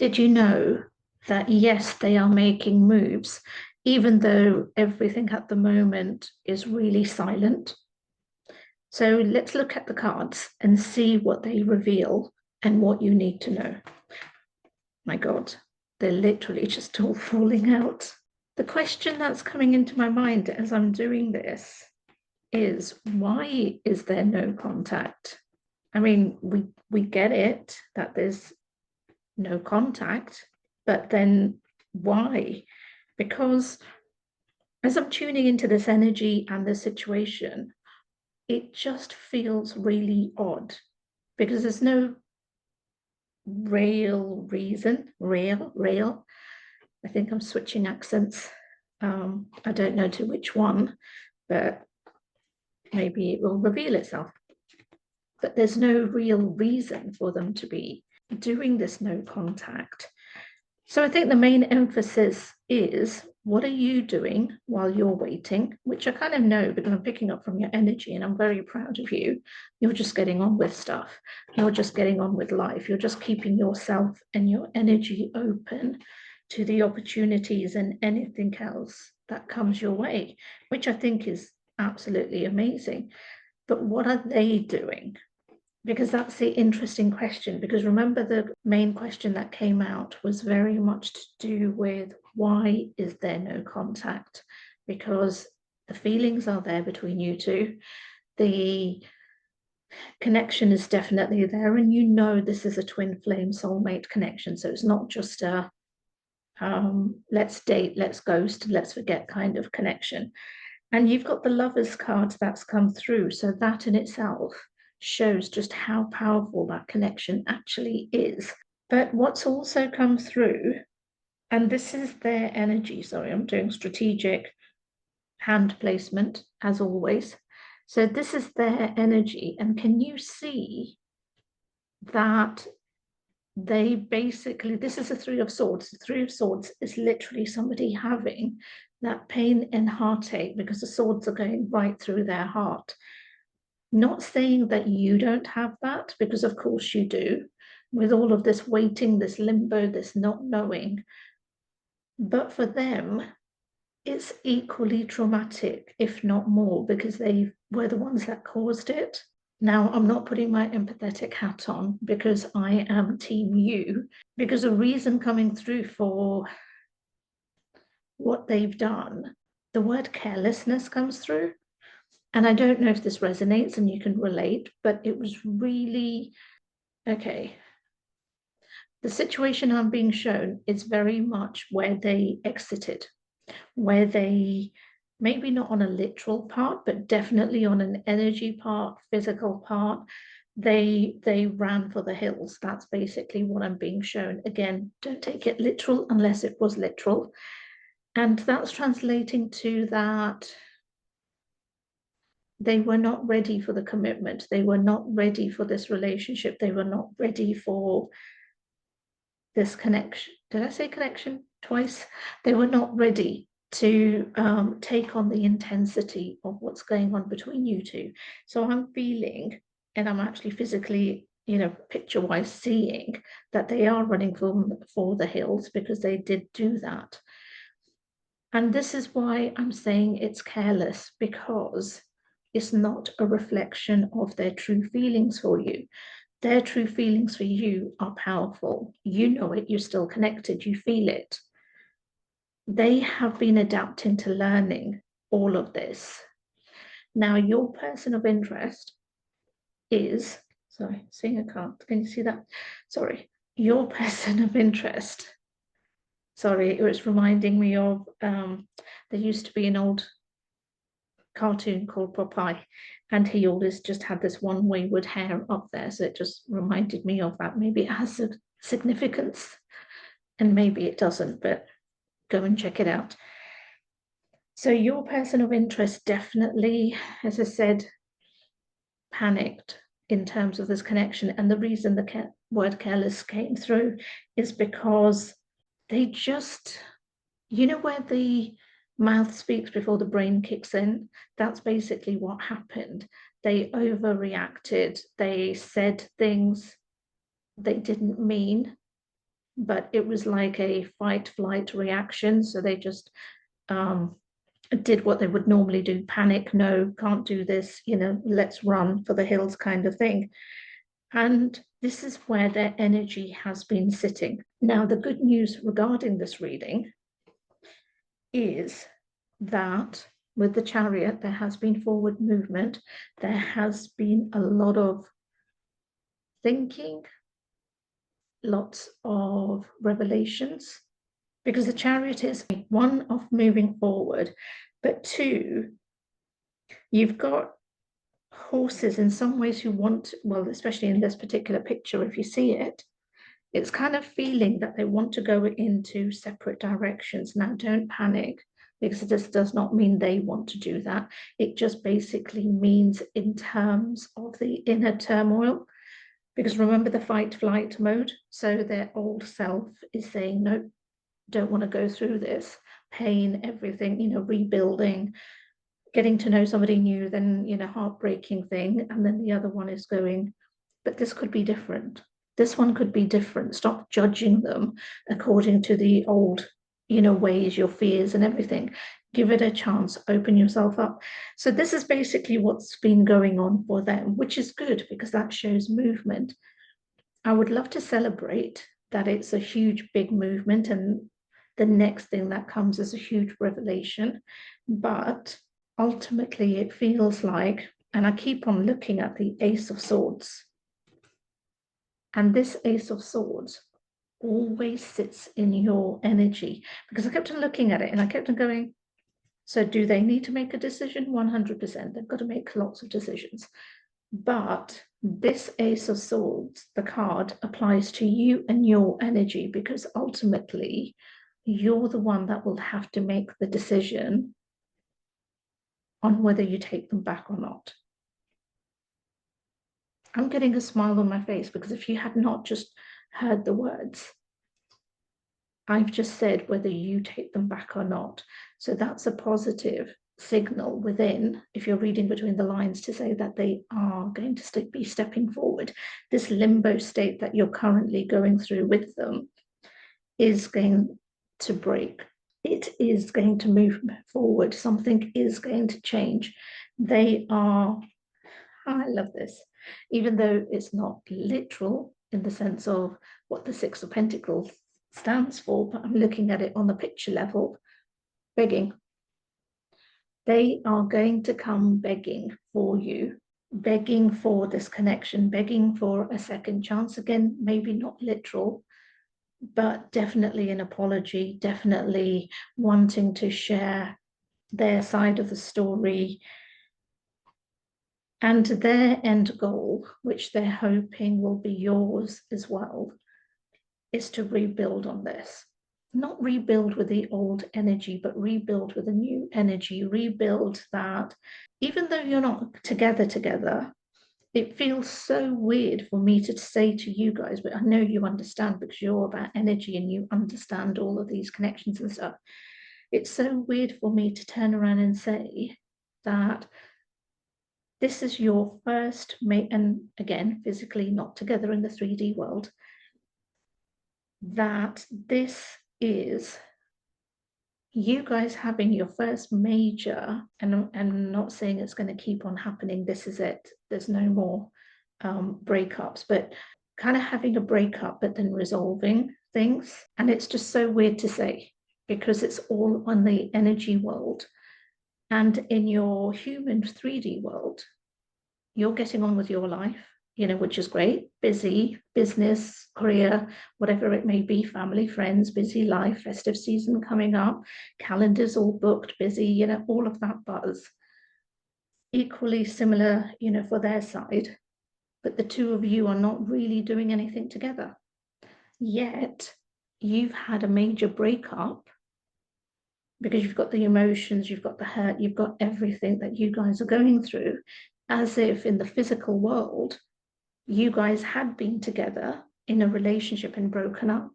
Did you know that, yes, they are making moves, even though everything at the moment is really silent? So let's look at the cards and see what they reveal and what you need to know. My God, they're literally just all falling out. The question that's coming into my mind as I'm doing this is, why is there no contact? I mean, we get it that there's no contact, but then why? Because as I'm tuning into this energy and the situation, it just feels really odd because there's no real reason, real. I think I'm switching accents. I don't know to which one, but maybe it will reveal itself. But there's no real reason for them to be doing this no contact. So I think the main emphasis is, what are you doing while you're waiting? Which I kind of know because I'm picking up from your energy and I'm very proud of you. You're just getting on with stuff. You're just getting on with life. You're just keeping yourself and your energy open to the opportunities and anything else that comes your way, which I think is absolutely amazing. But what are they doing? Because that's the interesting question. Because remember, the main question that came out was very much to do with, why is there no contact? Because the feelings are there between you two. The connection is definitely there. And you know this is a twin flame soulmate connection. So it's not just a let's date, let's ghost, let's forget kind of connection. And you've got the Lovers card that's come through. So that in itself shows just how powerful that connection actually is. But what's also come through, and this is their energy, sorry, I'm doing strategic hand placement as always. So this is their energy. And can you see that they basically, this is a Three of Swords. The Three of Swords is literally somebody having that pain and heartache because the swords are going right through their heart. Not saying that you don't have that, because of course you do, with all of this waiting, this limbo, this not knowing. But for them, it's equally traumatic, if not more, because they were the ones that caused it. Now, I'm not putting my empathetic hat on because I am team you, because a reason coming through for what they've done, the word carelessness comes through. And I don't know if this resonates and you can relate, but it was really, okay. The situation I'm being shown is very much where they exited, where they, maybe not on a literal part, but definitely on an energy part, physical part, they ran for the hills. That's basically what I'm being shown. Again, don't take it literal unless it was literal. And that's translating to that they were not ready for the commitment. They were not ready for this relationship. They were not ready for this connection. Did I say connection twice? They were not ready to take on the intensity of what's going on between you two. So I'm feeling, and I'm actually physically, picture-wise seeing that they are running for the hills because they did do that. And this is why I'm saying it's careless, because it's not a reflection of their true feelings for you. Their true feelings for you are powerful. You know it, you're still connected, you feel it. They have been adapting to learning all of this. Now, your person of interest is, sorry, seeing a card, can you see that? Sorry, your person of interest. Sorry, it was reminding me of, there used to be an old cartoon called Popeye, and he always just had this one wayward hair up there, so it just reminded me of that. Maybe it has a significance and maybe it doesn't, but go and check it out. So your person of interest definitely, as I said, panicked in terms of this connection. And the reason the word careless came through is because they just, where the mouth speaks before the brain kicks in, that's basically what happened. They overreacted. They said things they didn't mean. but it was like a fight-flight reaction. So they just did what they would normally do: panic, no, can't do this, let's run for the hills kind of thing. And this is where their energy has been sitting. Now, the good news regarding this reading is that with the Chariot, there has been forward movement. There has been a lot of thinking, lots of revelations, because the Chariot is one of moving forward, but two, you've got horses in some ways who want, well, especially in this particular picture, if you see it, it's kind of feeling that they want to go into separate directions. Now, don't panic, because this does not mean they want to do that. It just basically means in terms of the inner turmoil, because remember the fight-flight mode. So their old self is saying, no, don't want to go through this pain, everything, rebuilding, getting to know somebody new, then, heartbreaking thing. And then the other one is going, but this could be different. This one could be different. Stop judging them according to the old, ways, your fears and everything. Give it a chance, open yourself up. So this is basically what's been going on for them, which is good because that shows movement. I would love to celebrate that it's a huge, big movement, and the next thing that comes is a huge revelation. But ultimately, it feels like, and I keep on looking at the Ace of Swords, and this Ace of Swords always sits in your energy, because I kept on looking at it and I kept on going, so do they need to make a decision? 100%. They've got to make lots of decisions. But this Ace of Swords, the card, applies to you and your energy, because ultimately you're the one that will have to make the decision on whether you take them back or not. I'm getting a smile on my face because if you had not just heard the words, I've just said whether you take them back or not. So that's a positive signal within, if you're reading between the lines, to say that they are going to be stepping forward. This limbo state that you're currently going through with them is going to break. It is going to move forward. Something is going to change. They are, I love this, even though it's not literal in the sense of what the Six of Pentacles stands for, but I'm looking at it on the picture level, begging. They are going to come begging for you, begging for this connection, begging for a second chance. Again, maybe not literal, but definitely an apology, definitely wanting to share their side of the story. And their end goal, which they're hoping will be yours as well, is to rebuild on this. Not rebuild with the old energy, but rebuild with a new energy. Rebuild that, even though you're not together, it feels so weird for me to say to you guys, but I know you understand because you're about energy and you understand all of these connections and stuff. It's so weird for me to turn around and say that this is your first mate, and again, physically not together in the 3D world, that this is you guys having your first major, and I'm not saying it's going to keep on happening, this is it, there's no more breakups, but kind of having a breakup but then resolving things. And it's just so weird to say because it's all on the energy world, and in your human 3D world you're getting on with your life, which is great, busy, business, career, whatever it may be, family, friends, busy life, festive season coming up, calendars all booked, busy, all of that buzz. Equally similar, for their side, but the two of you are not really doing anything together. Yet you've had a major breakup because you've got the emotions, you've got the hurt, you've got everything that you guys are going through, as if in the physical world you guys had been together in a relationship and broken up.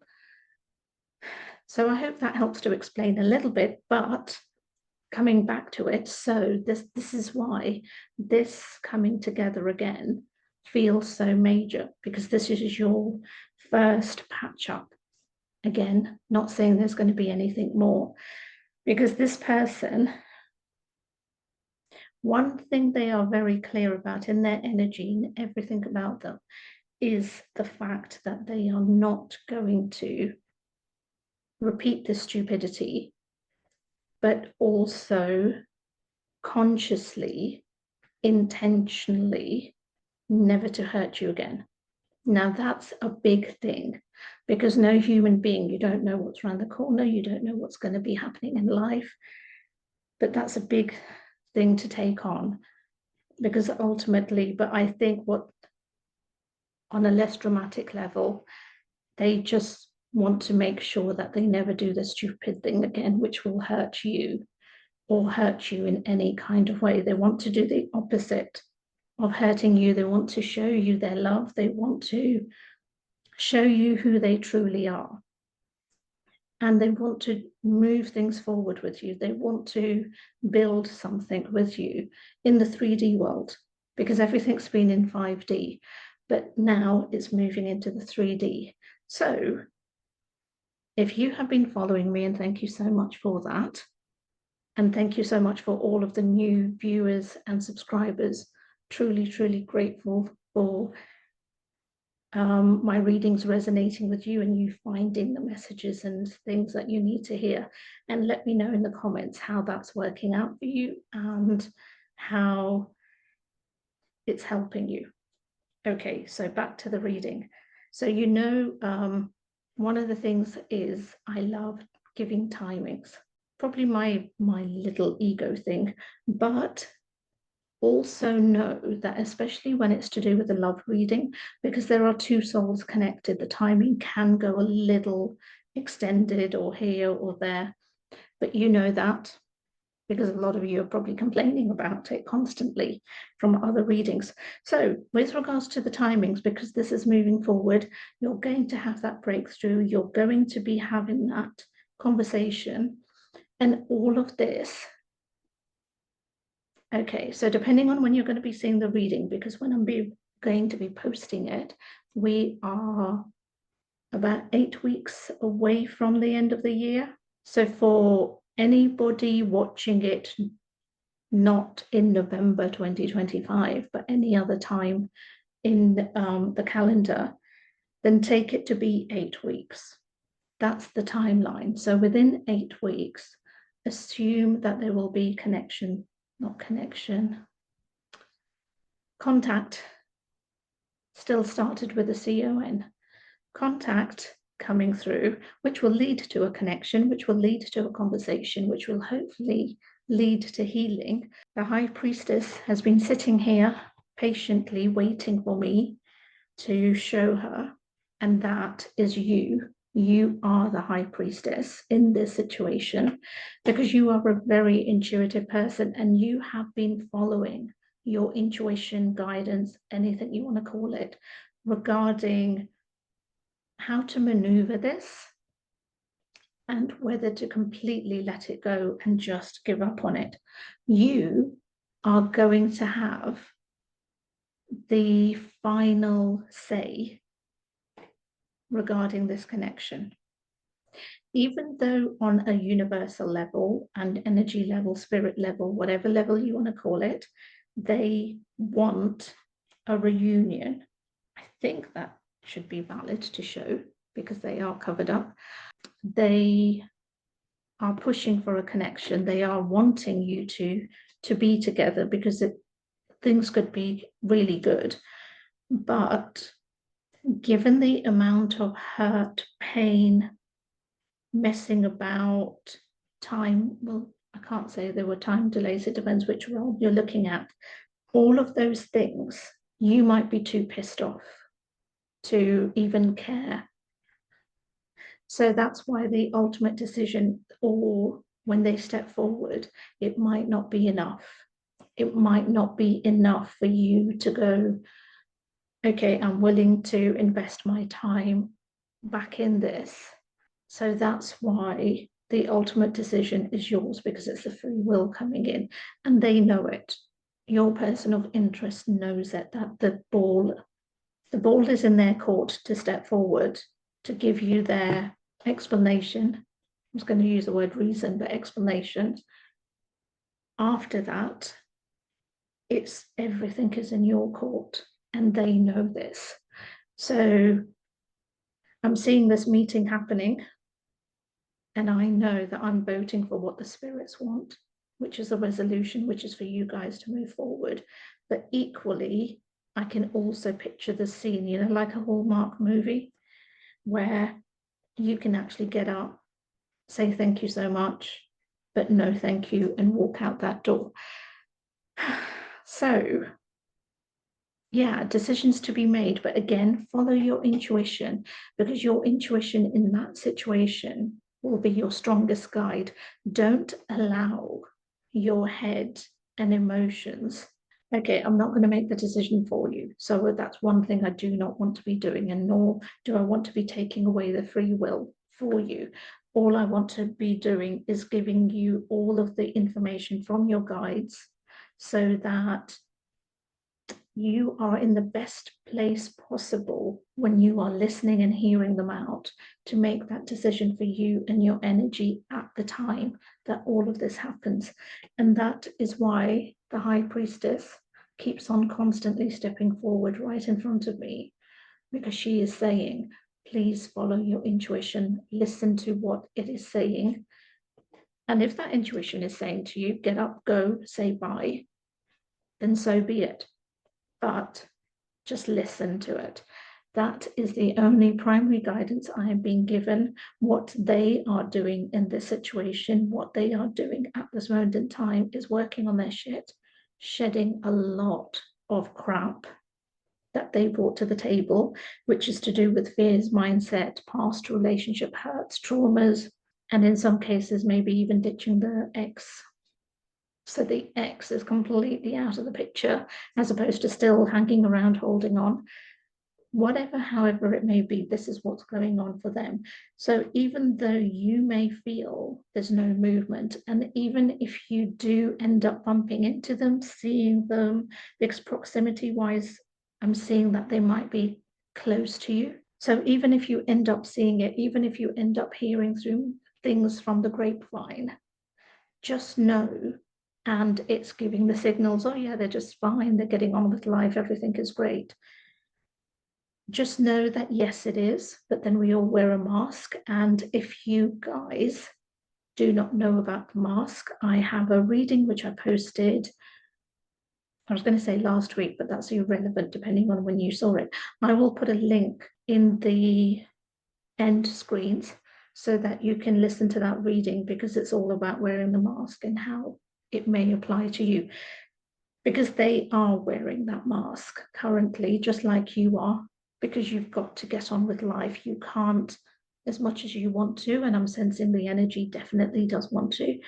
So I hope that helps to explain a little bit, but coming back to it, so this is why this coming together again feels so major, because this is your first patch up. Again, not saying there's going to be anything more, because this person, one thing they are very clear about in their energy and everything about them is the fact that they are not going to repeat this stupidity, but also consciously, intentionally, never to hurt you again. Now that's a big thing, because no human being, you don't know what's around the corner, you don't know what's going to be happening in life, but that's a big thing to take on, because ultimately, but I think what, on a less dramatic level, they just want to make sure that they never do the stupid thing again, which will hurt you or hurt you in any kind of way. They want to do the opposite of hurting you. They want to show you their love. They want to show you who they truly are. And they want to move things forward with you. They want to build something with you in the 3D world, because everything's been in 5D, but now it's moving into the 3D. So if you have been following me, and thank you so much for that, and thank you so much for all of the new viewers and subscribers, truly, truly grateful for my readings resonating with you and you finding the messages and things that you need to hear. And let me know in the comments how that's working out for you and how it's helping you. Okay, so back to the reading. So you know, one of the things is I love giving timings. Probably my little ego thing, but also know that especially when it's to do with a love reading, because there are two souls connected, the timing can go a little extended or here or there, but you know that because a lot of you are probably complaining about it constantly from other readings. So with regards to the timings, because this is moving forward, you're going to have that breakthrough, you're going to be having that conversation, and all of this. Okay, so depending on when you're going to be seeing the reading, because when I'm going to be posting it, we are about 8 weeks away from the end of the year. So for anybody watching it, not in November 2025, but any other time in the calendar, then take it to be 8 weeks. That's the timeline. So within 8 weeks, assume that there will be contact, still started with a C-O-N, contact coming through, which will lead to a connection, which will lead to a conversation, which will hopefully lead to healing. The High Priestess has been sitting here patiently waiting for me to show her, and that is you. You are the High Priestess in this situation, because you are a very intuitive person and you have been following your intuition, guidance, anything you want to call it, regarding how to maneuver this and whether to completely let it go and just give up on it. You are going to have the final say regarding this connection. Even though on a universal level and energy level, spirit level, whatever level you want to call it, they want a reunion. I think that should be valid to show because they are covered up. They are pushing for a connection. They are wanting you to be together because things could be really good. But given the amount of hurt, pain, messing about, time, well, I can't say there were time delays, it depends which role you're looking at. All of those things, you might be too pissed off to even care. So that's why the ultimate decision, or when they step forward, it might not be enough. It might not be enough for you to go, okay, I'm willing to invest my time back in this. So that's why the ultimate decision is yours, because it's the free will coming in and they know it. Your person of interest knows it, that the ball is in their court to step forward, to give you their explanation. I was going to use the word reason, but explanation. After that, it's everything is in your court, and they know this. So I'm seeing this meeting happening, and I know that I'm voting for what the spirits want, which is a resolution, which is for you guys to move forward. But equally, I can also picture the scene, you know, like a Hallmark movie, where you can actually get up, say thank you so much, but no thank you, and walk out that door. So yeah, decisions to be made, but again, follow your intuition, because your intuition in that situation will be your strongest guide. Don't allow your head and emotions. Okay, I'm not going to make the decision for you. So that's one thing I do not want to be doing, and nor do I want to be taking away the free will for you. All I want to be doing is giving you all of the information from your guides so that you are in the best place possible when you are listening and hearing them out to make that decision for you and your energy at the time that all of this happens. And that is why the High Priestess keeps on constantly stepping forward right in front of me, because she is saying, please follow your intuition, listen to what it is saying. And if that intuition is saying to you, get up, go, say bye, then so be it. But just listen to it. That is the only primary guidance I am being given. What they are doing in this situation, what they are doing at this moment in time is working on their shit, shedding a lot of crap that they brought to the table, which is to do with fears, mindset, past relationship hurts, traumas, and in some cases, maybe even ditching the ex. So the ex is completely out of the picture, as opposed to still hanging around, holding on. Whatever, however it may be, this is what's going on for them. So even though you may feel there's no movement, and even if you do end up bumping into them, seeing them, because proximity-wise, I'm seeing that they might be close to you. So even if you end up seeing it, even if you end up hearing through things from the grapevine, just know, and it's giving the signals, oh yeah, they're just fine, they're getting on with life, everything is great. Just know that yes, it is, but then we all wear a mask. And if you guys do not know about the mask, I have a reading which I posted, I was going to say last week, but that's irrelevant depending on when you saw it. I will put a link in the end screens so that you can listen to that reading, because it's all about wearing the mask and how it may apply to you, because they are wearing that mask currently, just like you are, because you've got to get on with life. You can't, as much as you want to, and I'm sensing the energy definitely does want to,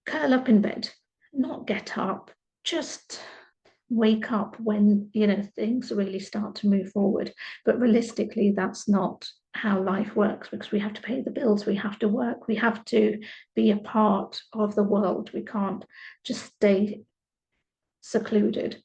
curl up in bed, not get up, just wake up when, you know, things really start to move forward. But realistically, that's not how life works, because we have to pay the bills, we have to work, we have to be a part of the world. We can't just stay secluded.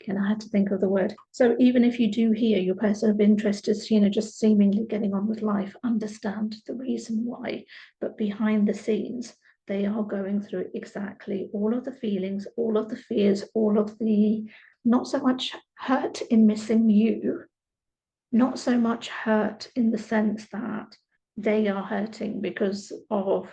And I had to think of the word. So even if you do hear your person of interest is, you know, just seemingly getting on with life, understand the reason why. But behind the scenes, they are going through exactly all of the feelings, all of the fears, all of the, not so much hurt in missing you, not so much hurt in the sense that they are hurting because of,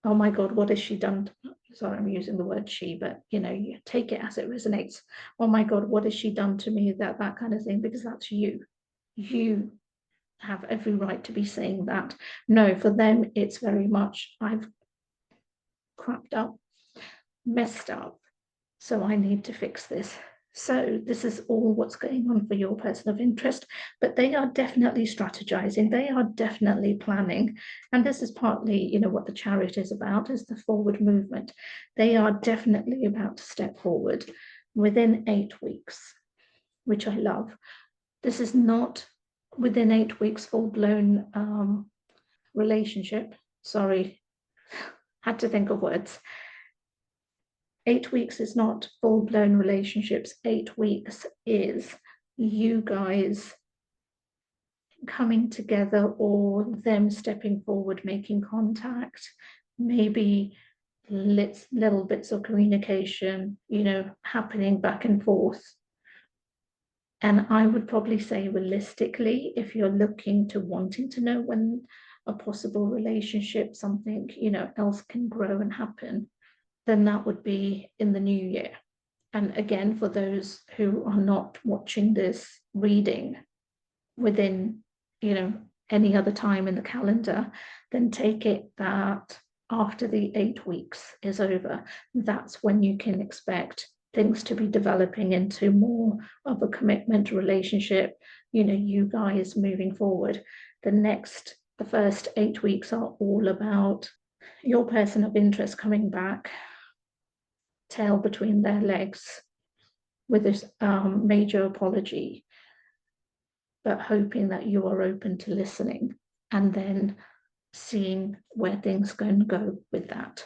oh my God, what has she done? Sorry, I'm using the word she, but you know, you take it as it resonates. Oh my God, what has she done to me? That kind of thing, because that's you. You have every right to be saying that. No, for them, it's very much, I've crapped up, messed up, so I need to fix this. So this is all what's going on for your person of interest, but they are definitely strategizing, they are definitely planning. And this is partly, you know, what the Chariot is about, is the forward movement. They are definitely about to step forward within 8 weeks, which I love. This is not within 8 weeks full-blown relationship. Sorry, had to think of words. 8 weeks is not full-blown relationships. 8 weeks is you guys coming together or them stepping forward, making contact, maybe little bits of communication, happening back and forth. And I would probably say realistically, if you're looking to wanting to know when a possible relationship, something, else can grow and happen, then that would be in the new year. And again, for those who are not watching this reading within, any other time in the calendar, then take it that after the 8 weeks is over, that's when you can expect things to be developing into more of a commitment relationship, you guys moving forward. The first 8 weeks are all about your person of interest coming back, tail between their legs, with this major apology, but hoping that you are open to listening and then seeing where things can go with that.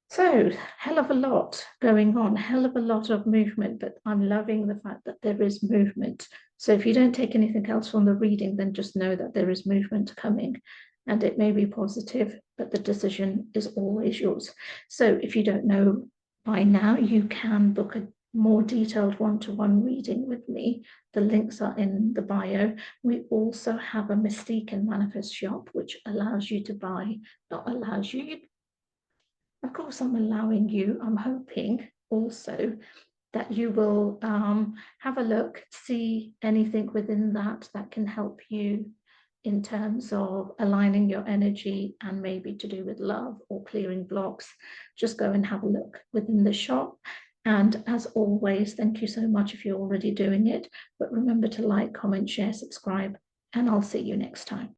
So, hell of a lot going on, hell of a lot of movement, but I'm loving the fact that there is movement. So if you don't take anything else from the reading, then just know that there is movement coming, and it may be positive, but the decision is always yours. So if you don't know by now, you can book a more detailed one-to-one reading with me. The links are in the bio. We also have a Mystique and Manifest shop, which allows you to buy, not allows you, of course I'm allowing you, I'm hoping also that you will have a look, see anything within that can help you in terms of aligning your energy and maybe to do with love or clearing blocks. Just go and have a look within the shop. And as always, thank you so much if you're already doing it. But remember to like, comment, share, subscribe, and I'll see you next time.